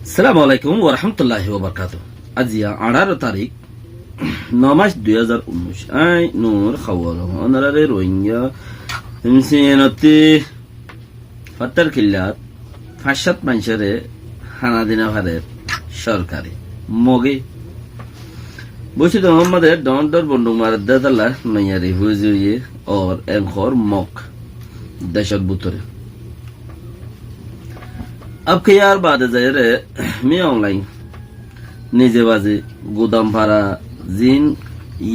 আসসালামু আলাইকুম ওয়া রাহমাতুল্লাহি ওয়া বারাকাতুহু। আজিয়া 18 তারিখ 9 মাস 2019 আই নূর খাওয়াল অনারে রোহিঙ্গা হিমসিনতি ফাতার কিল্লাত ফাশাত মানশরে হানা দিনা ভারে সরকারি মগে বসে তো আমাদের ডন্ডর বন্ডু মারদা তালা নয়ারি হুজুয়ে और एंखोर मॉक दहशत बुतरे अब के यार बात है रे मैं ऑनलाइन निजे बाजे गोदाम भाड़ा जिन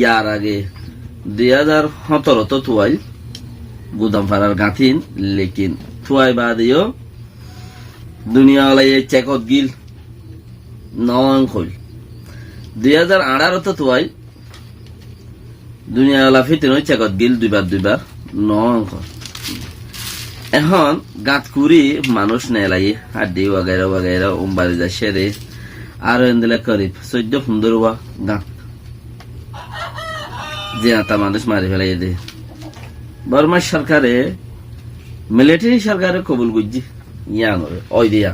यार आगे 2017 तो तुआई गोदाम भाड़ा गाथीन लेकिन तुआई बाद यो दुनिया वाला ये चेकआउट गिल नॉन खोल 2018 तो तुआई दुनिया वाला फिर चेकआउट गिल दुबार नॉन खोल এখন গাত কুরি মানুষ নেলাই হাড্ডি वगैरह वगैरह উম্বারি যা সেরে আর এন্দেলা করিব 14 15 গাত যে আতা মানুষ মারি ফেলাই দে বর্মা সরকারে মিলিটারি সরকারে কবুল গুজি ইয়া নরে ওই দিয়া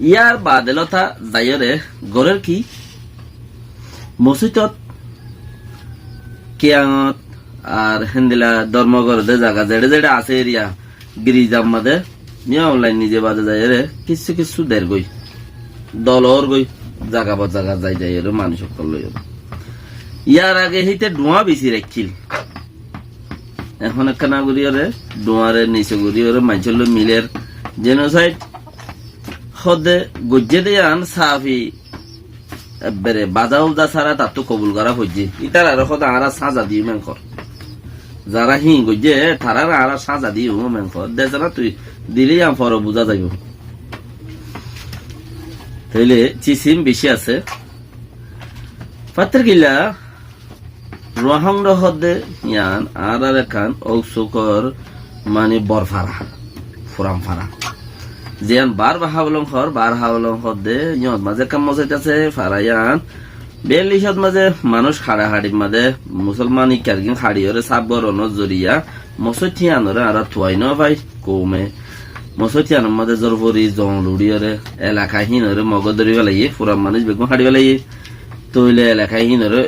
ইয়ার বাদলতা যায়রে গরের কি মসজিদত কিয়ামত আর হেন্দিলা ধর্মঘর দে জায়গা যেড়ে যেড়ে আছে এরিয়া গিরিজাম মাদে নিয়ে অনলাইন নিজে বাদে যায় রে কিছু কিছু দের গই দলর গই জায়গা বা জায়গা যাই যায় রে মানুষ সকল লই ইয়ার আগে হইতে ডুয়া বেশি রাখিল এখন একখানা গরিয়রে ডুয়ারে নিচে গরিয়রে মাইচল মিলের জেনোসাইড হদে গজ্জে দেয়ান সাফি এবারে বাজাও দা সারা তা তো কবুল করা হইছে ইতার আর খদা আরা সাজা দি মেন কর যারা হিং গজ্জে তারা আর সাজা দি মেন কর দেজরা তুই দিলি আম ফর বুঝা যাইব তাইলে চিসিম বেশি আছে পাত্র গিলা রোহাং রহদে ইয়ান আর খান ঔসুকর মানে বরফারা ফুরাম ফারা যেন বার হাওলং হদে ইয়ত মাঝে কাম মজাইতাছে ফারায়ান বেলিশত মাঝে মানুষ খাড়া হাড়ি মাঝে মুসলমান ইকারগিন খাড়িয়রে সাবগরন জরিয়া মসজিয়ানরে আর তুয়াই ন ভাই কমে মসজিয়ান মাঝে জরফরি জংলুড়িয়রে এলাকা হিনরে মগদরি বেলাই ফুরাম মানুষ বেগম হাড়ি বেলাই তৈলে এলাকা হিনরে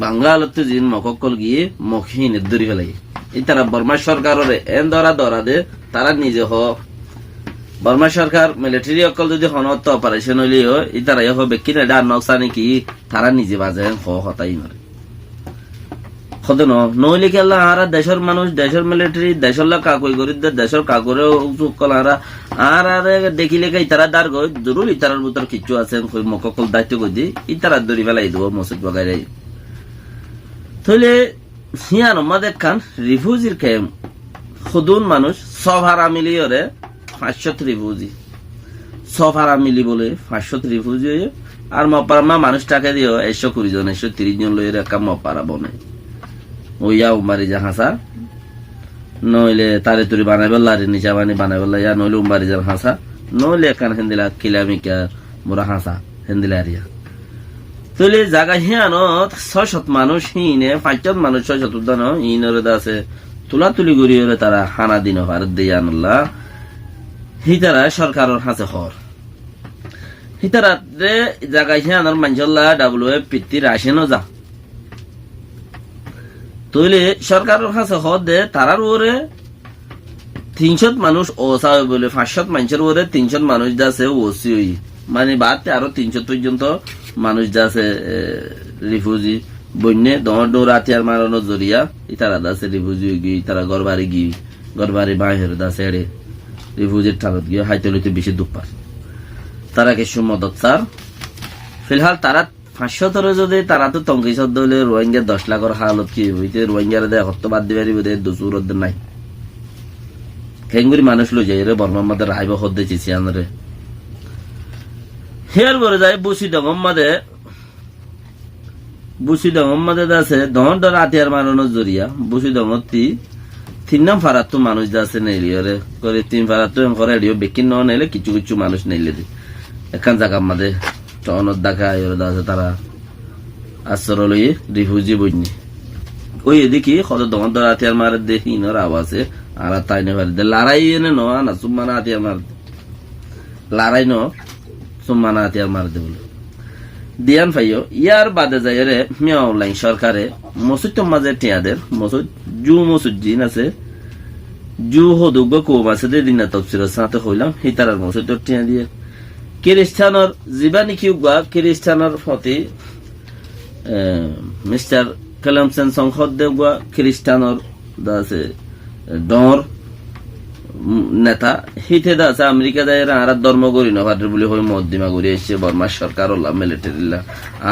বাঙ্গালত জিন মককল গিয়ে মখিন দরি বেলাই ইতারা বর্মা সরকাররে এন দরা দে তারা নিজে হ বর্মা সরকার মিলিটারি অকল যদি হনত অপারেশন হইলেও ইতারাই হবে কিনা ডার নকশা নাকি তারা নিজে বাজে হতাই নরে হতে নইলে কেলা আর দেশের মানুষ দেশের মিলিটারি দেশের কাকই করি দেশের কাকরে কল আর দেখিলে ইতারা দার গই জরুর ইতারার ভিতর কিছু আছে মকল দায়িত্ব কই দি ইতারা দড়ি ফেলাই দেবো মসজিদ বগাই তাহলে সিয়ান আমাদের খান রিফিউজির ক্যাম্প খুদুন মানুষ সব হারা মিলিয়রে 500 রিফিউজি সফারা মিলি বলে 500 রিফিউজি আর মপারামা মানুষ টাকা দিও 120 জন 130 জন লইরে একটা মপারা বনে ওইয়া উমারি জাহাসা নইলে তারে তুরি বানাইবে লারি নিচা বানাইবে ইয়া নইলে উমারি জান হাসা নইলে কান হেন্দিলা কিলামিকা মুরা হাসা হেন্দিলা এরিয়া তুলি জায়গা হিয়ানত 600 মানুষ হিনে 500 মানুষ 600 জন হিনরে আছে তুলা তুলি গরিয়রে তারা হানা দিন আর দেয়ানুল্লাহ হিতারা সরকারের হাতে হর হিতারা জায়গায় হিয়ানোর মানজল্লা ডাব্লিউএফ পিত্তি রাশিয়ানো যা তৈলে সরকারের হাতে হর দে তারার ওরে 300 মানুষ ওসা বলে 500 মানুষের ওরে 300 মানুষ যাচ্ছে ওসি হই মানে বাদতে আরো 300 পর্যন্ত মানুষ যাচ্ছে রিফিউজি বন্যে দৌড় রাতিয়ার মারানো জরিয়া ইতারা দাসে রিফিউজি গিয়ে তারা গরবারি বাহির দাসে এড়ে রিফিউজির টালত গিয়ে হাইতে লইতে বেশি দুঃখ পায় তারা কিছু মদত স্যার ফিলহাল তারা 500 তরে যদি তারা তো টঙ্কি শব্দ হলে রোহিঙ্গা 10 লাখের হালত কি হইতে রোহিঙ্গার দেয় হত্য বাদ দিবারি বোধ দুসুর নাই খেঙ্গুরি মানুষ লই যায় রে বর্মার মধ্যে রাইব হদ্দে চিছি আনরে হেয়ার বলে যায় বুসি ডঙম মাদে আছে দহন ডর আতিয়ার মারানোর জরিয়া বুসি ডঙতি 3 নাম ফারাত তো মানুষ যাচ্ছে নেলিয়রে করে 3 ফারাত তো করে এডিও বেকিন ন নেলে কিছু কিছু মানুষ নেইলে দি এখান জায়গা মাদে টনত দেখা এর দাসে তারা আশ্রয় লই রিফিউজি বইনি ওই এদিকে কত দমন ধর আতিয়ার মারে দেখি নর আওয়াজে আর তাই নে পারে লড়াই এনে ন না সুমানা আতিয়ার মার লড়াই ন সুম্মানা আতিয়ার মার দে বলে দিয়ান ফাইও ইয়ার বাদে যায় রে মিয়া অনলাইন সরকারে মসজিদ মাঝে টিয়াদের মসজিদ জু মসজিদ জিন আছে জু হদুগ কম আছে দে দিনা তফসিরের সাথে হইলাম হিতারার মসজিদ টিয়া দিয়ে খ্রিস্টানর জীবানী কি খ্রিস্টানর প্রতি মিস্টার কালামসেন সংসদ দেওয়া খ্রিস্টানর আছে ডর নেতা হিতে আছে আমেরিকা দায়ের আর ধর্ম করি না ভাদ্র বলে হয়ে মধ্যমা করে এসছে বর্মার সরকার মিলিটারি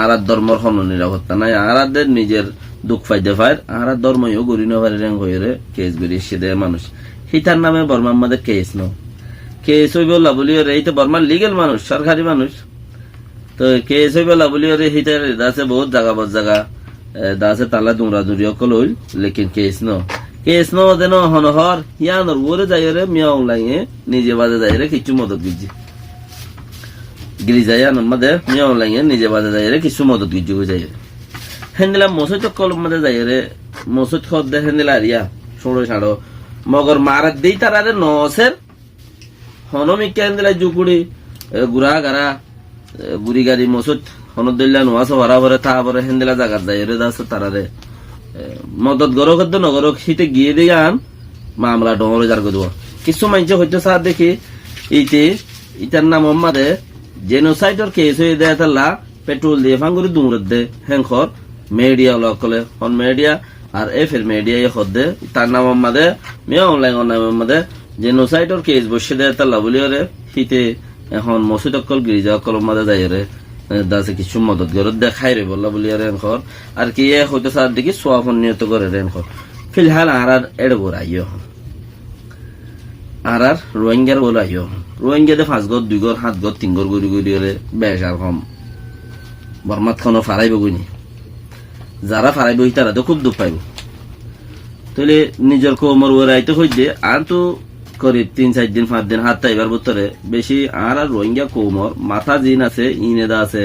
আর ধর্মর হন নিরাপত্তা নাই আরাদের নিজের দুঃখ ফাইদে ফাইর আর ধর্মও করি না ভারে র্যাঙ্ক হয়ে কেস বেরিয়ে এসছে দেয় মানুষ হিতার নামে বর্মার মধ্যে কেস ন কেস হইব বলি এই তো বর্মার লিগেল মানুষ সরকারি মানুষ তো কেস হইব বলি হিতার আছে বহুত জায়গা বহুত জায়গা দাসে তালা দুমরা দুরি অকল হইল লেকিন কেস ন কেস ন দেন হনহর ইয়ানোর ওরে যাই রে মিয়া অনলাইনে নিজে বাজে যাই রে কিছু মদত গিজি গিরি যায় মধ্যে মিয়া অনলাইনে নিজে বাজে যাই রে কিছু মদত গিজি যাই হেন্দিলা মসজিদ কলম মধ্যে যাই রে মসজিদ খদ দে হেন্দিলা রিয়া ষোড়ো সাড়ো মগর মারাত দেই তারা রে নসের হনমিকা হেন্দিলা জুকুড়ি গুড়া গাড়া বুড়ি গাড়ি মসজিদ হনদ দিল্লা নোয়াছ ভরা ভরে থা ভরে হেন্দিলা জাগাত যাই রে দাস তারা রে মদত গরক নগরক শীতে গিয়ে দিয়ে আন মামলা ডরে যার দেব কিছু মাইনছে হইতে সার দেখি এইতে ইটার নাম মাদে জেনোসাইডর কেস হয়ে দেয় তাল্লা পেট্রোল দিয়ে ফাঙ্গুরি দুমরত দে হ্যাংখর মিডিয়া লকলে হন মিডিয়া আর এফের মিডিয়া হদ দে তার নাম মাদে মেয়ে অনলাইন নাম মাদে জেনোসাইডর কেস বসে দেয় তাল্লা বলি রে শীতে এখন মসজিদ অকল গিরিজা অকল মাদে যাই রে দাসে কিছু মদত করে দেখাই রে বললা বলি রেনখর আর কি হইতে সার দেখি সোয়াফন নিয়ত করে রেনখর ফিলহাল আর এড় গোড়াইও আর রোহিঙ্গার গোড়াইও রোহিঙ্গাতে 5 গর 2 গর 7 গর 3 গর গড়ি গড়ি রে বেশ আর কম বর্মাত খানো ফারাইব গুনি যারা ফারাইব তারা তো খুব দুঃখ পাইব তাহলে নিজের কোমর ওরাইতে হইছে আর তো করিব 3-4 দিন 5 দিন হাত তাইবার ভিতরে বেশি আর রোহিঙ্গা কোমর মাথা জিন আছে ইনেদা আছে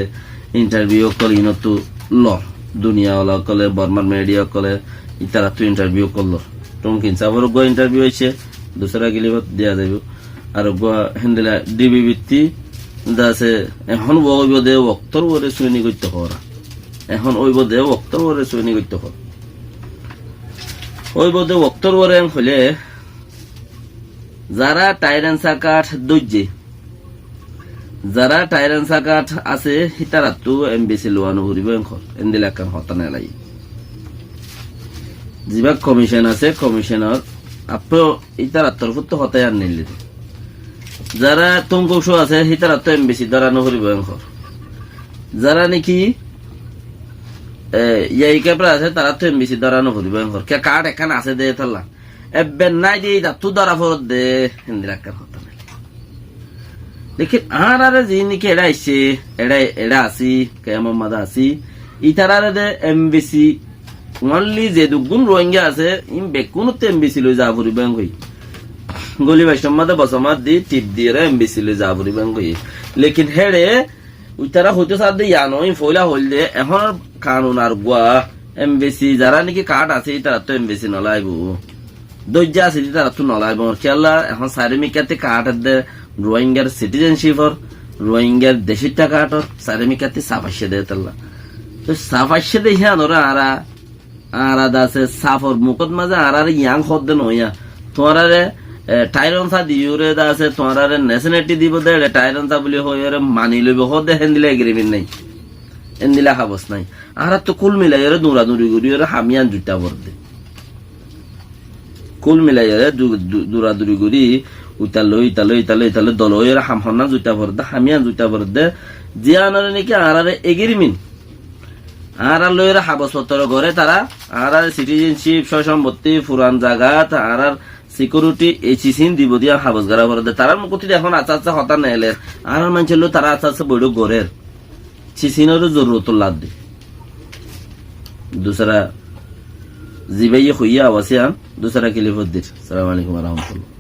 ইন্টারভিউ কল ইনতু ল দুনিয়া ওলা কলে বর্মার মিডিয়া কলে ইতারা তো ইন্টারভিউ করলো টমকিন সাবর গো ইন্টারভিউ হইছে দুসরা গিলি দেয়া যাইব আর গো হেন্ডেলা ডিবি ভিত্তি দাসে এখন ওইব দে ওক্তর ওরে সুনি করতে হরা এখন ওইব দে ওক্তর ওরে সুনি করতে হর ওইব দে ওক্তর ওরে হলে যারা টাইরান সাকাট দইজে যারা টাইরান সাকাট আছে হিতারা তো এমবিসি লোয়ানো হরিব এনখর এন্দিলা কান হতানা লাই জিবা কমিশন আছে কমিশনার আপনি ইতারা তরফ তো হতাই আর নিলে যারা তঙ্কৌশ আছে হিতারা তো এমবিসি দাঁড়ানো হরিব এনখর যারা নাকি ইয়াই ক্যাপরা আছে তারা তো এমবিসি দাঁড়ানো হরিব এনখর কে কার্ড এখানে আছে দে তাল্লা এবেন নাই দিয়ে তু ধরা ফরত দে হিন্দিরাকার হতো না লেকিন আর যিনি এরা আইসে এরা আসি কেমন মাদা আসি ইতারা দে এমবিসি অনলি যে দুগুণ রোহিঙ্গা আছে ইম বেকুন এমবিসি লই যা ফুরি ব্যাংক হই গলি বাইশম মাদা বসমাত দি টিপ দিয়ে এমবিসি লই যা ফুরি ব্যাংক হই লেকিন হেড়ে উতারা হইতে সাদ দে ইয়ানো ইম ফইলা হইল দে এখন কানুন আর গুয়া এমবিসি যারা নাকি কার্ড আছে তারা তো এমবিসি নলাইবো দইজা আছে তারা তো নলাইব খেলা এখন সারিমিকাতে কার্ড দে রোহিঙ্গার সিটিজেনশিপর রোহিঙ্গার দেশের টাকাটর সারিমিকাতে সাফাইছে দে তাল্লা তো সাফাইছে দে হ্যাঁ ধরা আর দাসে সাফর মুকত মাঝে আর ইয়াং হদ দে নইয়া তোমার টাইরন সা দিউরে দাসে তোমার ন্যাশনালিটি দিব দে টাইরন সা বলি হয়ে মানি লইব হদ দে হেন্দিলা এগ্রিমেন্ট নাই এন্দিলা হাবস নাই আর তো কুল মিলাই দৌড়া দৌড়ি করি হামিয়ান জুটা ভর দে কুল মিলাই দৌড়াদৌড়ি করি ইতালে দল হামহনা জুতা ভর দে হামিয়ান জুতা ভর দে জিয়ানরে নাকি আর এগ্রিমেন্ট আর লইরা হাবসপত্র ঘরে তারা আর সিটিজেনশিপ সম্পত্তি পুরান জায়গাত আর সিকিউরিটি এইচিসিন দিব দিয়া হাবস গারা ভর দে তারা মুকুতি এখন আচ্ছা আচ্ছা হতা নেলে আর মানছিল তারা আচ্ছা আচ্ছা বড় ঘরের সিসিনের জরুরত লাদ দে दूसरा जीवाई खुइया वसियान दूसरा के लिए फुद्दिर। अस्सलाम वालेकुम व रहमतुल्लाह।